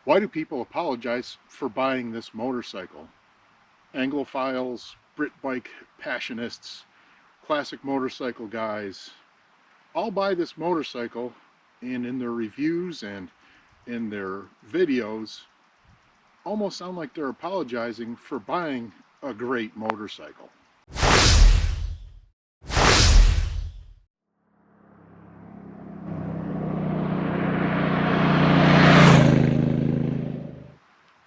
Why do people apologize for buying this motorcycle? Anglophiles, Brit bike passionists, classic motorcycle guys all buy this motorcycle, and in their reviews and in their videos almost sound like they're apologizing for buying a great motorcycle.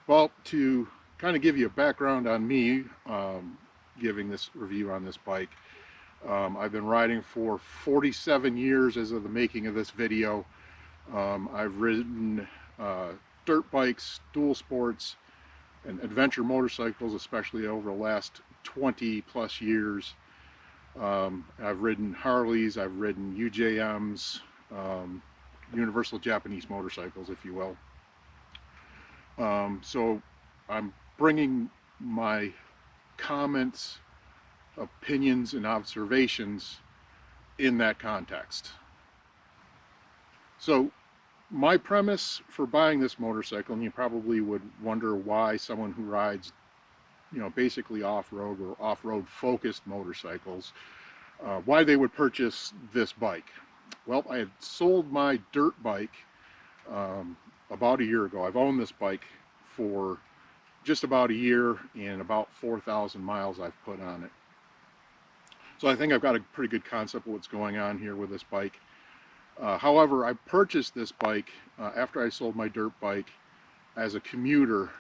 Well, to kind of give you a background on me, giving this review on this bike, I've been riding for 47 years as of the making of this video. I've ridden dirt bikes, dual sports, and adventure motorcycles, especially over the last 20 plus years. I've ridden Harleys, I've ridden UJMs, Universal Japanese motorcycles, if you will. So I'm bringing my comments, opinions, and observations in that context. So my premise for buying this motorcycle, and you probably would wonder why someone who rides, basically off-road or off-road focused motorcycles, why they would purchase this bike. Well, I had sold my dirt bike about a year ago. I've owned this bike for just about a year, and about 4,000 miles I've put on it. So I think I've got a pretty good concept of what's going on here with this bike. However, I purchased this bike after I sold my dirt bike as a commuter.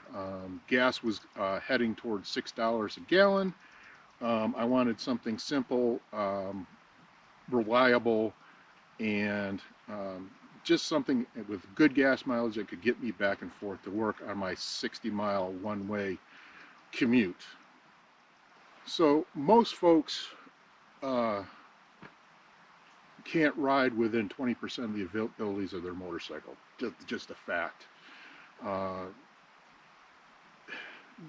Gas was heading towards $6 a gallon. I wanted something simple, reliable, and just something with good gas mileage that could get me back and forth to work on my 60-mile one-way commute. So most folks can't ride within 20% of the abilities of their motorcycle. Just a fact.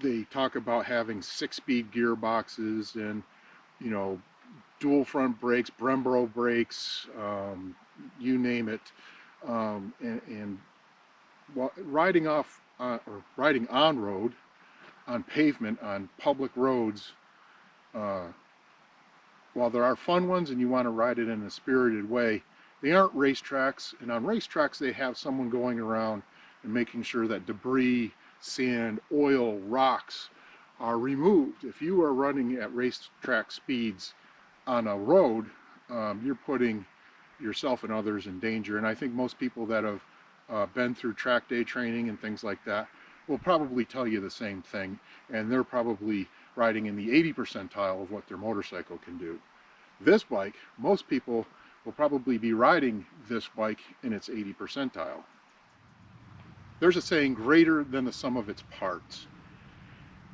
They talk about having 6-speed gearboxes and, dual front brakes, Brembo brakes, you name it. And riding off or riding on road, on pavement, on public roads, while there are fun ones and you want to ride it in a spirited way, they aren't racetracks. And on racetracks, they have someone going around and making sure that debris, sand, oil, rocks are removed. If you are running at racetrack speeds on a road, you're putting yourself and others in danger. And I think most people that have been through track day training and things like that will probably tell you the same thing, and they're probably riding in the 80 percentile of what their motorcycle can do. This bike, most people will probably be riding this bike in its 80 percentile. There's a saying, greater than the sum of its parts.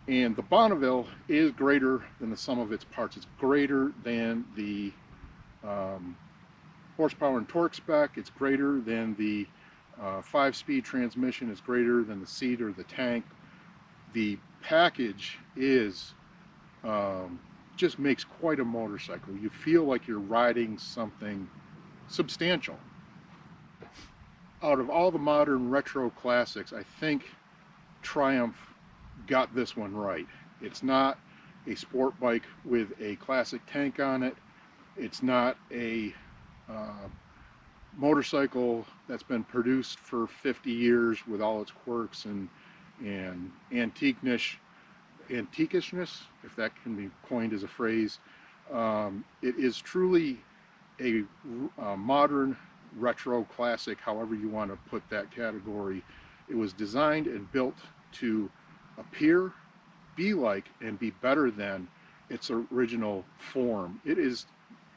And the Bonneville is greater than the sum of its parts. It's greater than the horsepower and torque spec. It's greater than the 5-speed transmission. It's greater than the seat or the tank. The package is just makes quite a motorcycle. You feel like you're riding something substantial. Out of all the modern retro classics, I think Triumph got this one right. It's not a sport bike with a classic tank on it. It's not a motorcycle that's been produced for 50 years with all its quirks and antiquishness, if that can be coined as a phrase. It is truly a modern retro classic, however you want to put that category. It was designed and built to appear, be like, and be better than its original form. It is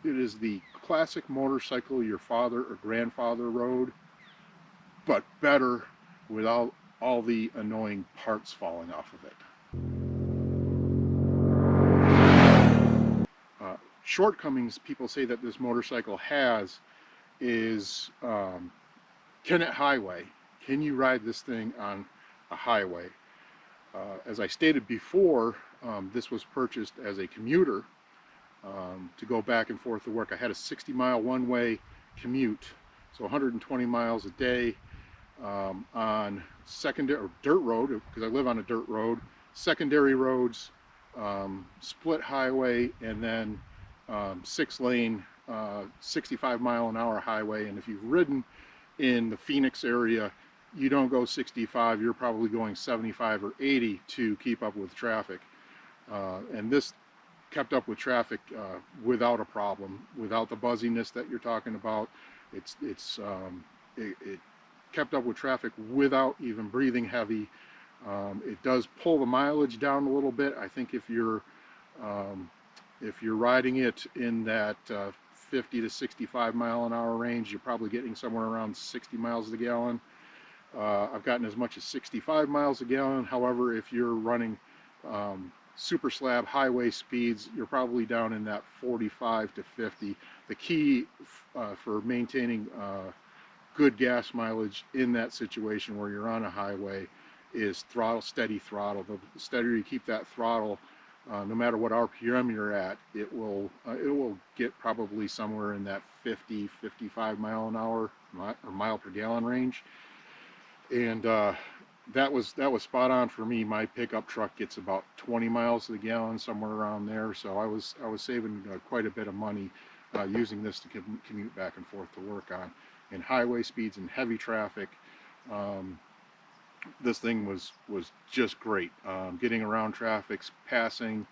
the classic motorcycle your father or grandfather rode, but better without all the annoying parts falling off of it. Shortcomings people say that this motorcycle has is, can it highway? Can you ride this thing on a highway? As I stated before, this was purchased as a commuter to go back and forth to work. I had a 60-mile one-way commute, so 120 miles a day on secondary or dirt road, because I live on a dirt road, secondary roads, split highway, and then 6-lane 65-mile-an-hour highway. And if you've ridden in the Phoenix area, you don't go 65, you're probably going 75 or 80 to keep up with traffic. And this kept up with traffic without a problem, without the buzziness that you're talking about. It kept up with traffic without even breathing heavy. It does pull the mileage down a little bit. I think if you're riding it in that 50 to 65 mile an hour range, you're probably getting somewhere around 60 miles a gallon. I've gotten as much as 65 miles a gallon. However, if you're running super slab highway speeds, you're probably down in that 45 to 50. The key for maintaining good gas mileage in that situation where you're on a highway is steady throttle. The steadier you keep that throttle, no matter what RPM you're at, it will get probably somewhere in that 50, 55 mile an hour or mile per gallon range. And that was spot on for me. My pickup truck gets about 20 miles to the gallon, somewhere around there. So I was saving quite a bit of money using this to commute back and forth to work on. In highway speeds and heavy traffic, this thing was just great. Getting around traffic, passing,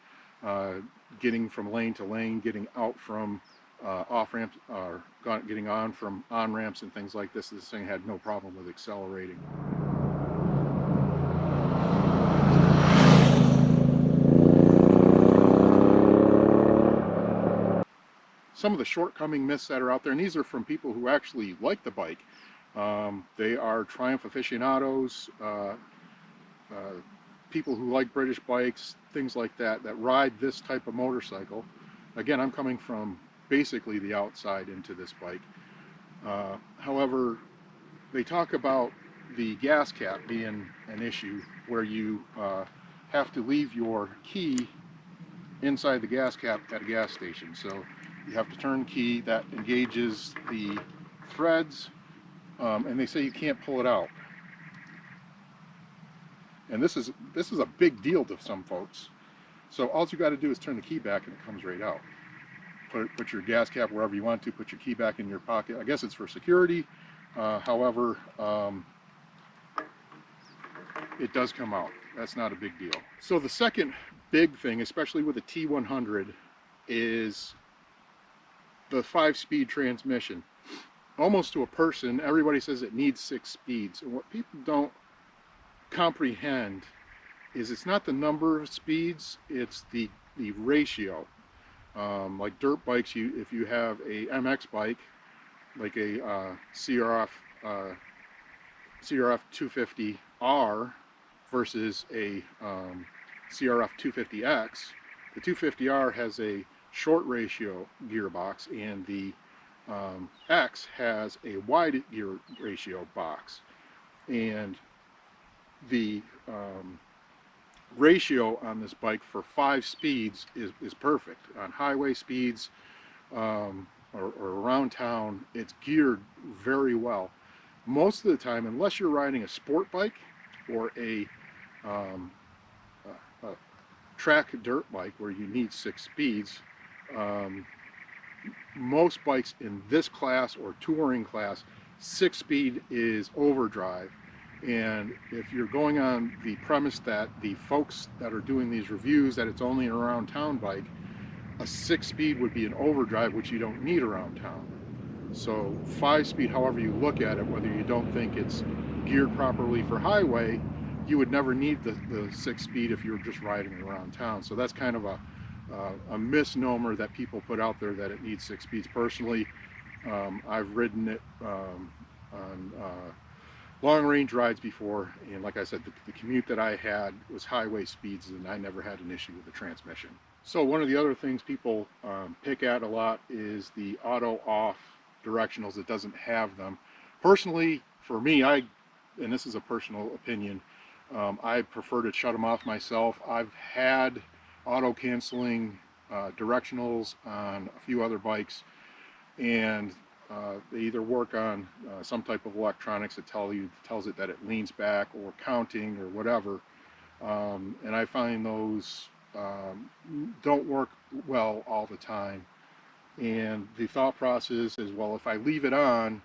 getting from lane to lane, getting out from off ramps, or getting on from on ramps and things like this. This thing had no problem with accelerating. Some of the shortcoming myths that are out there, and these are from people who actually like the bike. They are Triumph aficionados, people who like British bikes, things like that, that ride this type of motorcycle. Again, I'm coming from basically the outside into this bike. However, they talk about the gas cap being an issue where you have to leave your key inside the gas cap at a gas station. So you have to turn the key, that engages the threads, and they say you can't pull it out. And this is a big deal to some folks. So all you got to do is turn the key back and it comes right out. Put your gas cap wherever you want to, put your key back in your pocket. I guess it's for security. However, it does come out. That's not a big deal. So the second big thing, especially with the T100, is the 5-speed transmission. Almost to a person, everybody says it needs 6 speeds. And what people don't comprehend is it's not the number of speeds, it's the ratio. Like dirt bikes, if you have a MX bike, like a CRF 250R versus a CRF 250X, the 250R has a short ratio gearbox, and the X has a wide gear ratio box. And the ratio on this bike for 5 speeds is perfect. On highway speeds or around town, it's geared very well. Most of the time, unless you're riding a sport bike or a track dirt bike where you need 6 speeds, most bikes in this class or touring class, 6-speed is overdrive. And if you're going on the premise that the folks that are doing these reviews that it's only an around town bike, a 6-speed would be an overdrive, which you don't need around town. So 5-speed, however you look at it, whether you don't think it's geared properly for highway, you would never need the 6-speed if you're just riding around town. So that's kind of a misnomer that people put out there, that it needs 6 speeds. Personally, I've ridden it on long range rides before, and like I said, the commute that I had was highway speeds, and I never had an issue with the transmission. So one of the other things people pick at a lot is the auto off directionals. It doesn't have them. Personally, for me, and this is a personal opinion, I prefer to shut them off myself. I've had auto canceling directionals on a few other bikes, and They either work on some type of electronics that tells it that it leans back, or counting, or whatever. And I find those don't work well all the time. And the thought process is, well, if I leave it on,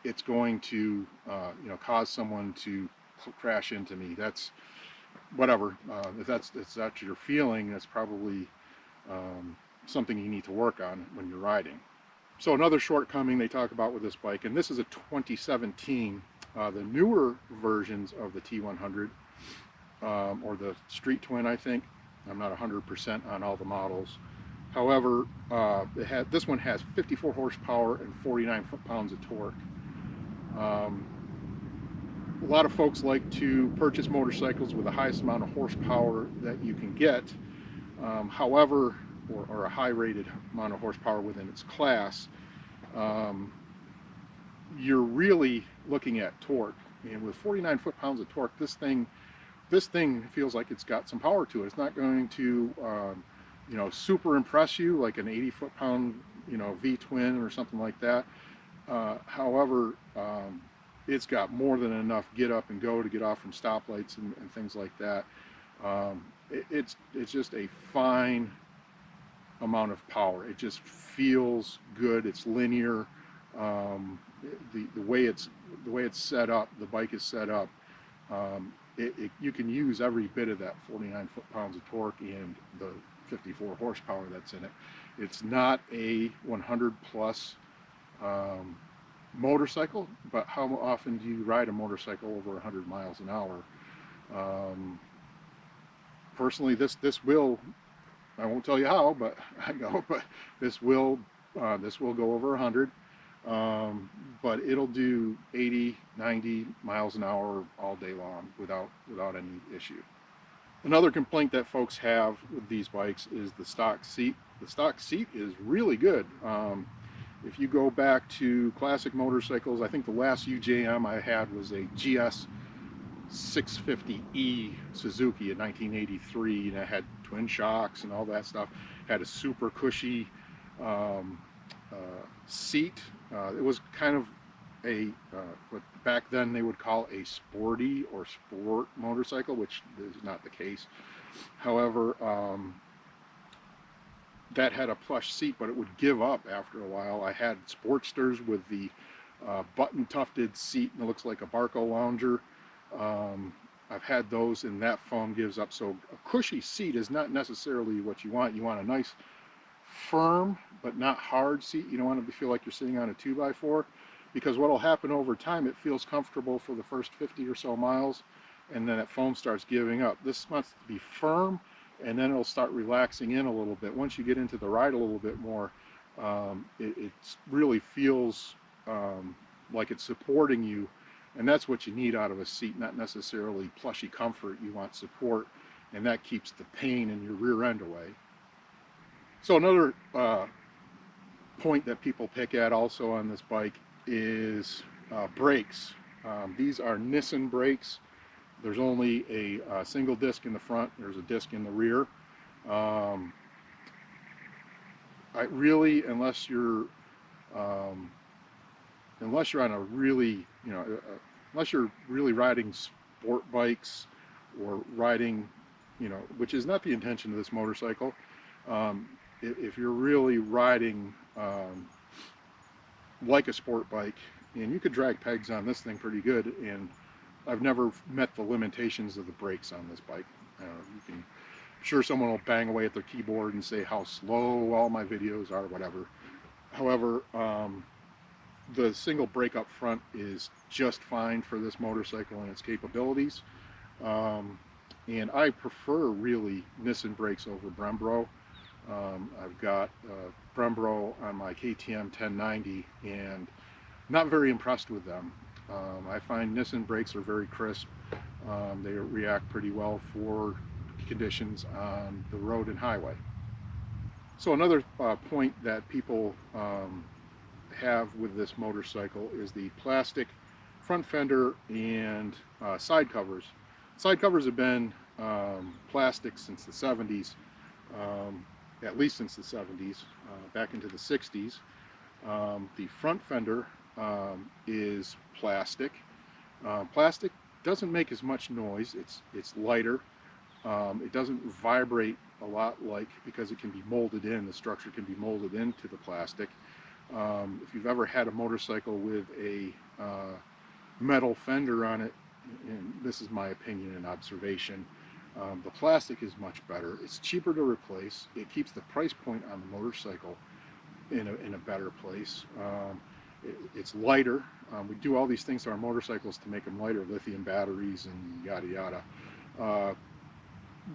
it's going to cause someone to crash into me. That's whatever. If that's your feeling, that's probably something you need to work on when you're riding. So another shortcoming they talk about with this bike, and this is a 2017, the newer versions of the T100, or the Street Twin, I think. I'm not 100% on all the models. However, this one has 54 horsepower and 49 foot-pounds of torque. A lot of folks like to purchase motorcycles with the highest amount of horsepower that you can get. However, or a high-rated amount of horsepower within its class. You're really looking at torque, and with 49 foot-pounds of torque, this thing feels like it's got some power to it. It's not going to super impress you like an 80 foot-pound V-twin or something like that. However, it's got more than enough get up and go to get off from stoplights and things like that. It's just a fine amount of power. It just feels good. It's linear. The way it's set up, the bike is set up. You can use every bit of that 49 foot-pounds of torque and the 54 horsepower that's in it. It's not a 100 plus motorcycle, but how often do you ride a motorcycle over 100 miles an hour? Personally, this will, I won't tell you how, but I know, but this will go over 100, but it'll do 80, 90 miles an hour all day long without any issue. Another complaint that folks have with these bikes is the stock seat. The stock seat is really good. If you go back to classic motorcycles, I think the last UJM I had was a GS 650E Suzuki in 1983, and it had twin shocks and all that stuff. Had a super cushy seat. It was kind of a what back then they would call a sporty or sport motorcycle, which is not the case. However, that had a plush seat, but it would give up after a while. I had Sportsters with the button tufted seat, and it looks like a Barco Lounger. I've had those, and that foam gives up. So a cushy seat is not necessarily what you want. You want a nice, firm, but not hard seat. You don't want to feel like you're sitting on a 2x4, because what will happen over time, it feels comfortable for the first 50 or so miles, and then that foam starts giving up. This wants to be firm, and then it'll start relaxing in a little bit. Once you get into the ride a little bit more, it really feels like it's supporting you. And that's what you need out of a seat, not necessarily plushy comfort. You want support, and that keeps the pain in your rear end away. So another point that people pick at also on this bike is brakes. These are Nissan brakes. There's only a single disc in the front. There's a disc in the rear. Unless you're on a really, unless you're really riding sport bikes or riding, which is not the intention of this motorcycle. If you're really riding like a sport bike, and you could drag pegs on this thing pretty good, and I've never met the limitations of the brakes on this bike. I'm sure someone will bang away at their keyboard and say how slow all my videos are, whatever. However, the single brake up front is just fine for this motorcycle and its capabilities. And I prefer really Nissan brakes over Brembo. I've got Brembo on my KTM 1090 and not very impressed with them. I find Nissan brakes are very crisp. They react pretty well for conditions on the road and highway. So another point that people have with this motorcycle is the plastic front fender and side covers. Side covers have been plastic since the 70s, at least since the 70s, back into the 60s. The front fender is plastic. Plastic doesn't make as much noise. It's lighter. It doesn't vibrate a lot, like, because it can be molded in. The structure can be molded into the plastic. If you've ever had a motorcycle with a metal fender on it, and this is my opinion and observation, the plastic is much better. It's cheaper to replace. It keeps the price point on the motorcycle in a better place. It's lighter. We do all these things to our motorcycles to make them lighter, lithium batteries and yada yada.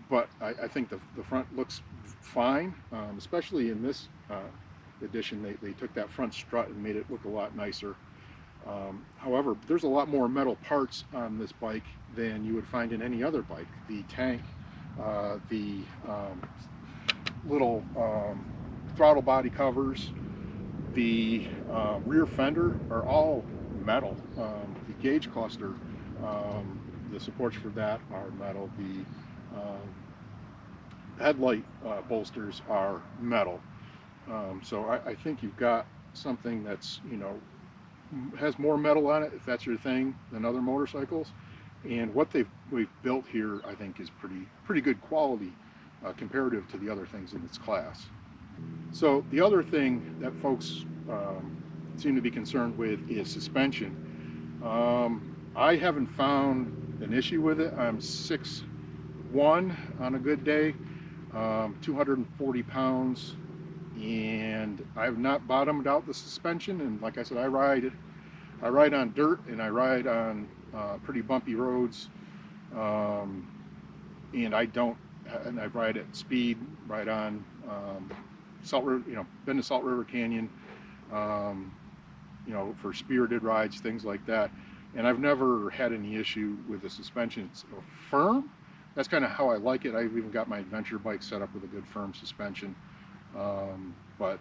But I think the front looks fine, especially in this edition. They took that front strut and made it look a lot nicer. However, there's a lot more metal parts on this bike than you would find in any other bike. The tank, the little throttle body covers, the rear fender are all metal. The gauge cluster, the supports for that are metal. The headlight bolsters are metal. So I think you've got something that's, has more metal on it, if that's your thing, than other motorcycles. And what we've built here, I think, is pretty good quality comparative to the other things in its class. So the other thing that folks seem to be concerned with is suspension. I haven't found an issue with it. I'm 6'1" on a good day, 240 pounds, and I have not bottomed out the suspension. And like I said, I ride on dirt, and I ride on pretty bumpy roads, and I ride at speed, ride on Salt River, been to Salt River Canyon, for spirited rides, things like that. And I've never had any issue with the suspension. It's firm. That's kind of how I like it. I've even got my adventure bike set up with a good firm suspension. But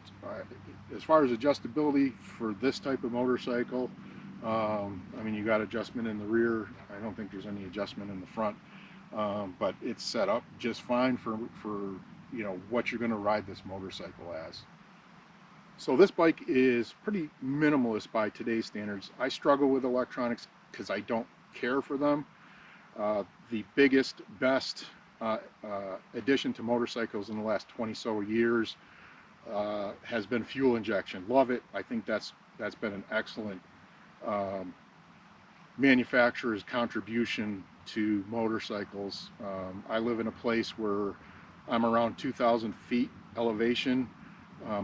as far as adjustability for this type of motorcycle, you got adjustment in the rear. I don't think there's any adjustment in the front, but it's set up just fine for what you're going to ride this motorcycle as. So this bike is pretty minimalist by today's standards. I struggle with electronics because I don't care for them. The biggest, best addition to motorcycles in the last 20 so years has been fuel injection. Love it. I think that's been an excellent manufacturer's contribution to motorcycles. I live in a place where I'm around 2,000 feet elevation.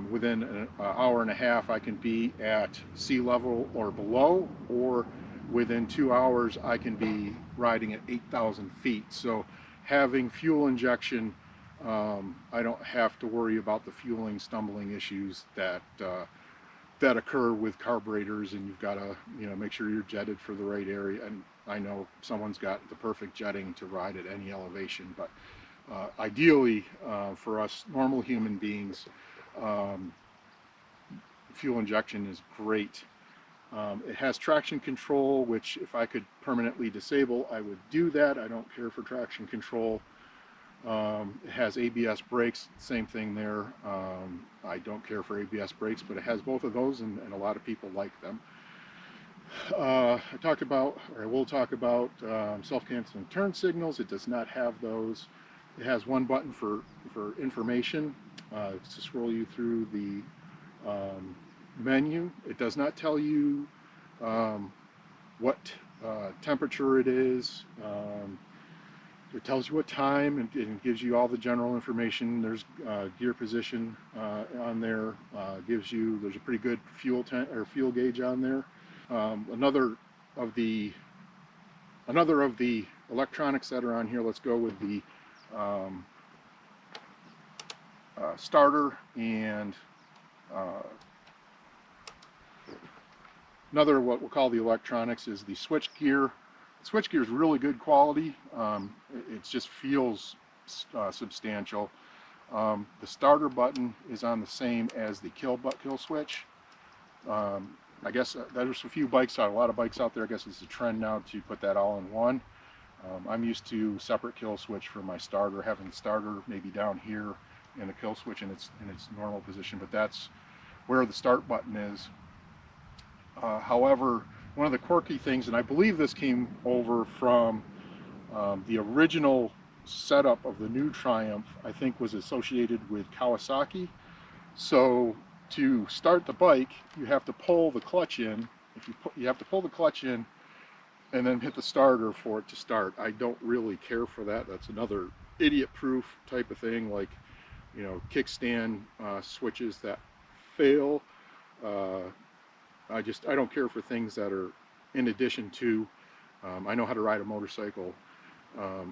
Within an hour and a half, I can be at sea level or below, or within 2 hours, I can be riding at 8,000 feet. So having fuel injection, I don't have to worry about the fueling, stumbling issues that occur with carburetors, and you've got to make sure you're jetted for the right area. And I know someone's got the perfect jetting to ride at any elevation, but ideally for us normal human beings, fuel injection is great. It has traction control, which if I could permanently disable, I would do that. I don't care for traction control. It has ABS brakes, same thing there. I don't care for ABS brakes, but it has both of those, and a lot of people like them. I will talk about self-canceling turn signals. It does not have those. It has one button for information to scroll you through the menu. It does not tell you what temperature it is. It tells you what time, and it gives you all the general information. There's gear position on there. There's a pretty good fuel gauge on there. Another of the electronics that are on here. Let's go with the starter, and another what we'll call the electronics is the switch gear. The switch gear is really good quality. It just feels substantial. The starter button is on the same as the kill switch. I guess there's a lot of bikes out there. I guess it's a trend now to put that all in one. I'm used to separate kill switch for my starter, having the starter maybe down here and the kill switch in its normal position, but that's where the start button is. However, one of the quirky things, and I believe this came over from the original setup of the new Triumph, I think was associated with Kawasaki. So to start the bike, you have to pull the clutch in. You have to pull the clutch in and then hit the starter for it to start. I don't really care for that. That's another idiot-proof type of thing, like, you know, kickstand switches that fail. I don't care for things that are in addition to. I know how to ride a motorcycle.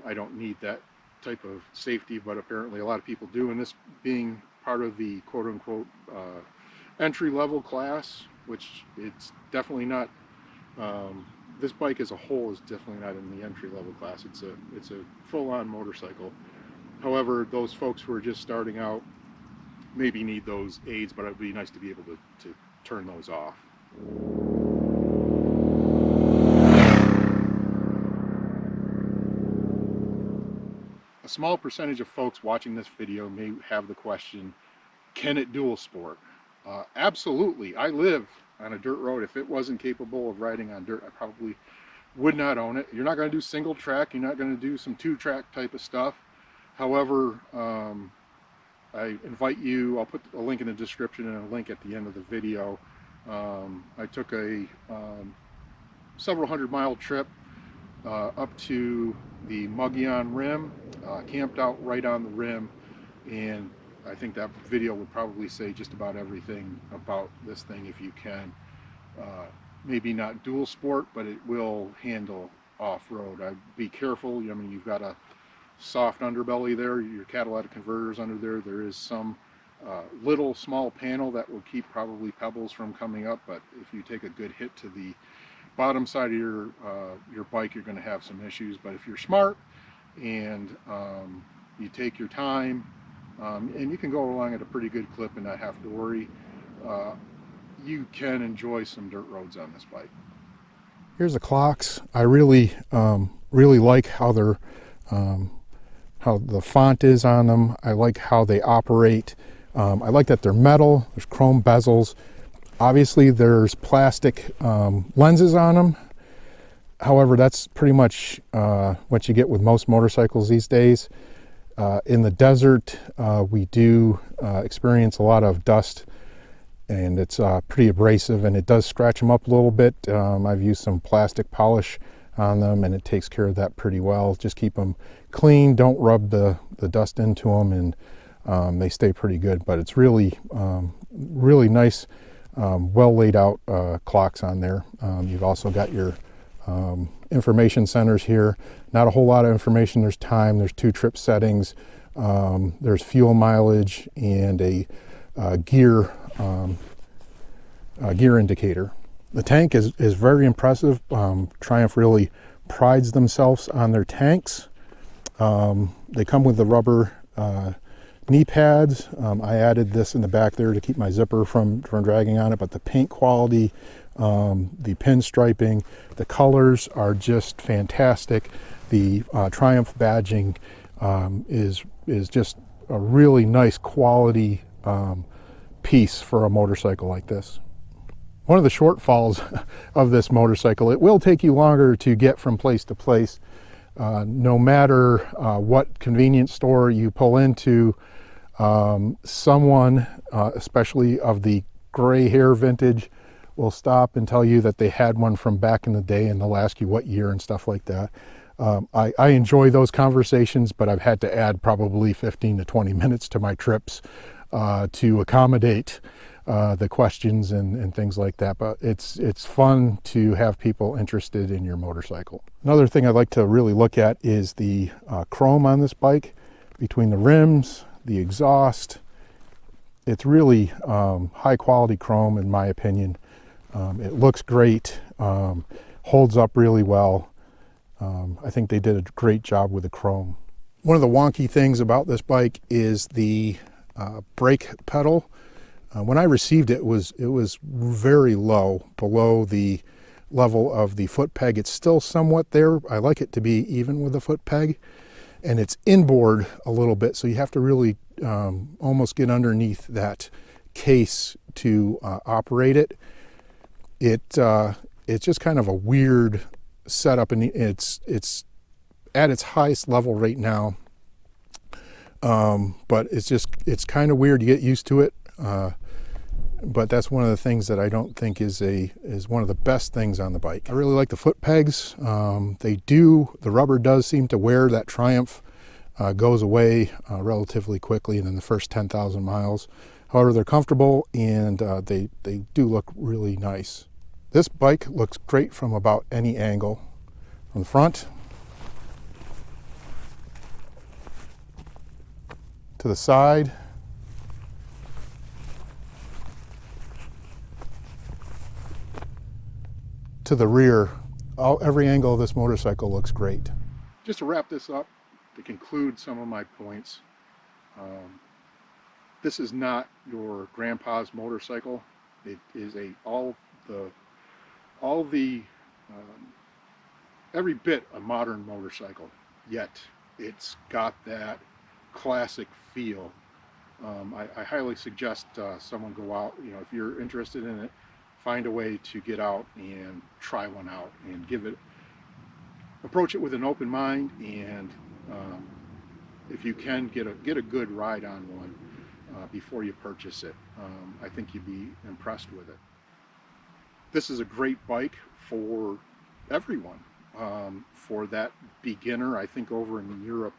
I don't need that type of safety, but apparently a lot of people do. And this being part of the quote-unquote entry-level class, which it's definitely not. This bike as a whole is definitely not in the entry-level class. It's a full-on motorcycle. However, those folks who are just starting out maybe need those aids, but it'd be nice to be able to turn those off. A small percentage of folks watching this video may have the question, can it dual sport? Absolutely. I live on a dirt road. If it wasn't capable of riding on dirt, I probably would not own it. You're not going to do single track. You're not going to do some two-track type of stuff. However, I invite you, I'll put a link in the description and a link at the end of the video. I took a several hundred-mile trip up to the Mogollon Rim, camped out right on the rim, and I think that video would probably say just about everything about this thing if you can. Maybe not dual sport, but it will handle off-road. I'd be careful. I mean, you've got a soft underbelly there, your catalytic converter's under there. There is some little small panel that will keep probably pebbles from coming up, but if you take a good hit to the bottom side of your bike, you're going to have some issues. But if you're smart and you take your time, and you can go along at a pretty good clip and not have to worry, you can enjoy some dirt roads on this bike. Here's the clocks. I really like how they're how the font is on them. I like how they operate. I like that they're metal. There's chrome bezels. Obviously there's plastic lenses on them. However, that's pretty much what you get with most motorcycles these days. In the desert, we do experience a lot of dust, and it's pretty abrasive, and it does scratch them up a little bit. I've used some plastic polish on them, and it takes care of that pretty well. Just keep them clean, don't rub the dust into them, and they stay pretty good. But it's really nice, well laid out clocks on there. You've also got your information centers here. Not a whole lot of information. There's time, there's 2 trip settings, there's fuel mileage, and a gear indicator. The tank is very impressive. Triumph really prides themselves on their tanks. They come with the rubber knee pads. I added this in the back there to keep my zipper from dragging on it, but the paint quality, the pinstriping, the colors are just fantastic. The Triumph badging is just a really nice quality piece for a motorcycle like this. One of the shortfalls of this motorcycle, it will take you longer to get from place to place. No matter what convenience store you pull into, someone, especially of the gray hair vintage, will stop and tell you that they had one from back in the day, and they'll ask you what year and stuff like that. I enjoy those conversations, but I've had to add probably 15 to 20 minutes to my trips to accommodate the questions and things like that. But it's fun to have people interested in your motorcycle. Another thing I'd like to really look at is the chrome on this bike, between the rims, the exhaust. It's really high quality chrome in my opinion. It looks great, holds up really well. I think they did a great job with the chrome. One of the wonky things about this bike is the brake pedal. When I received it, it was very low, below the level of the foot peg. It's still somewhat there. I like it to be even with the foot peg, and it's inboard a little bit, so you have to really almost get underneath that case to operate it. It's just kind of a weird setup, and it's at its highest level right now. But it's kind of weird. You get used to it. But that's one of the things that I don't think is one of the best things on the bike. I really like the foot pegs. The rubber does seem to wear. That Triumph goes away relatively quickly in the first 10,000 miles. However, they're comfortable, and they do look really nice. This bike looks great from about any angle. From the front, to the side, to the rear. Every angle of this motorcycle looks great. Just to wrap this up, to conclude some of my points, this is not your grandpa's motorcycle. It is every bit a modern motorcycle, yet it's got that classic feel. I highly suggest someone go out, if you're interested in it, find a way to get out and try one out and approach it with an open mind, and if you can get a good ride on one before you purchase it. I think you'd be impressed with it. This is a great bike for everyone. For that beginner, I think over in Europe,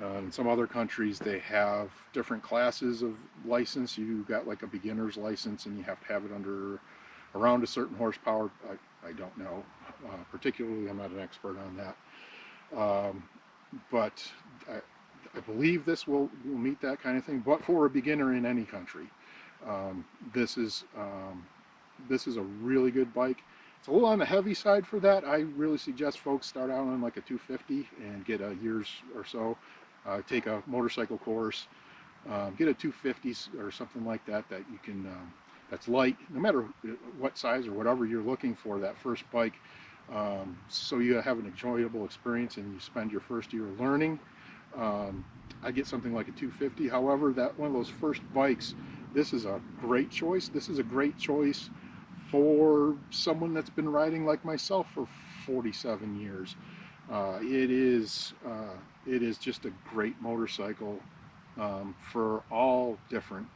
in some other countries, they have different classes of license. You got like a beginner's license, and you have to have it around a certain horsepower. I don't know. Particularly, I'm not an expert on that. But I believe this will meet that kind of thing. But for a beginner in any country, this is a really good bike. It's a little on the heavy side for that. I really suggest folks start out on like a 250 and get a years or so. Take a motorcycle course, get a 250 or something like that you can, that's light, no matter what size or whatever you're looking for, that first bike, so you have an enjoyable experience and you spend your first year learning. I get something like a 250. However, that one of those first bikes, this is a great choice. This is a great choice for someone that's been riding like myself for 47 years. It is just a great motorcycle for all different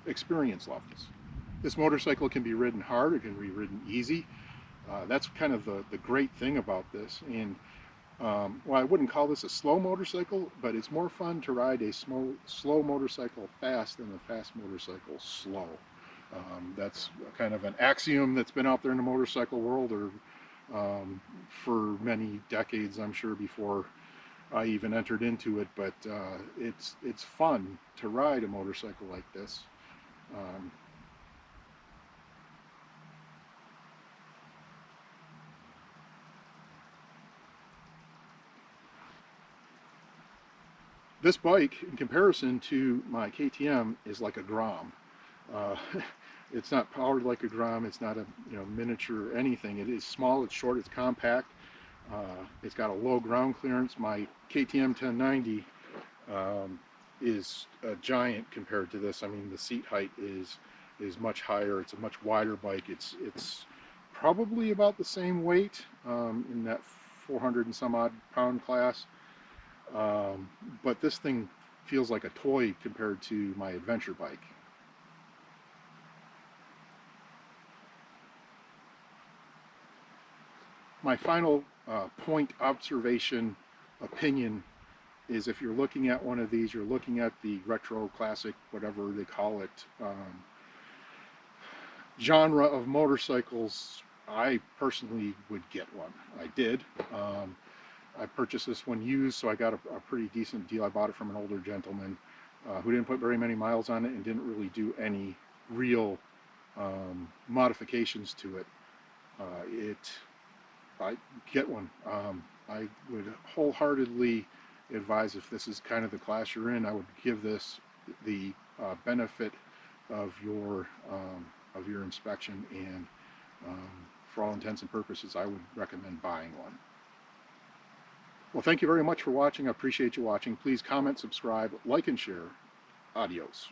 experience levels. This motorcycle can be ridden hard, it can be ridden easy. That's kind of the great thing about this. And well, I wouldn't call this a slow motorcycle, but it's more fun to ride a slow motorcycle fast than a fast motorcycle slow. That's kind of an axiom that's been out there in the motorcycle world, or for many decades, I'm sure, before I even entered into it. But it's fun to ride a motorcycle like this. This bike, in comparison to my KTM, is like a Grom. It's not powered like a Grom. It's not a miniature anything. It is small. It's short. It's compact. It's got a low ground clearance. My KTM 1090 is a giant compared to this. I mean, the seat height is much higher. It's a much wider bike. It's probably about the same weight in that 400 and some odd pound class. But this thing feels like a toy compared to my adventure bike. My final point, observation, opinion is, if you're looking at one of these, you're looking at the retro, classic, whatever they call it, genre of motorcycles, I personally would get one. I did. I purchased this one used, so I got a pretty decent deal. I bought it from an older gentleman who didn't put very many miles on it and didn't really do any real modifications to it. I get one. I would wholeheartedly advise, if this is kind of the class you're in, I would give this the benefit of your inspection, and for all intents and purposes, I would recommend buying one. Well, thank you very much for watching. I appreciate you watching. Please comment, subscribe, like, and share. Adios.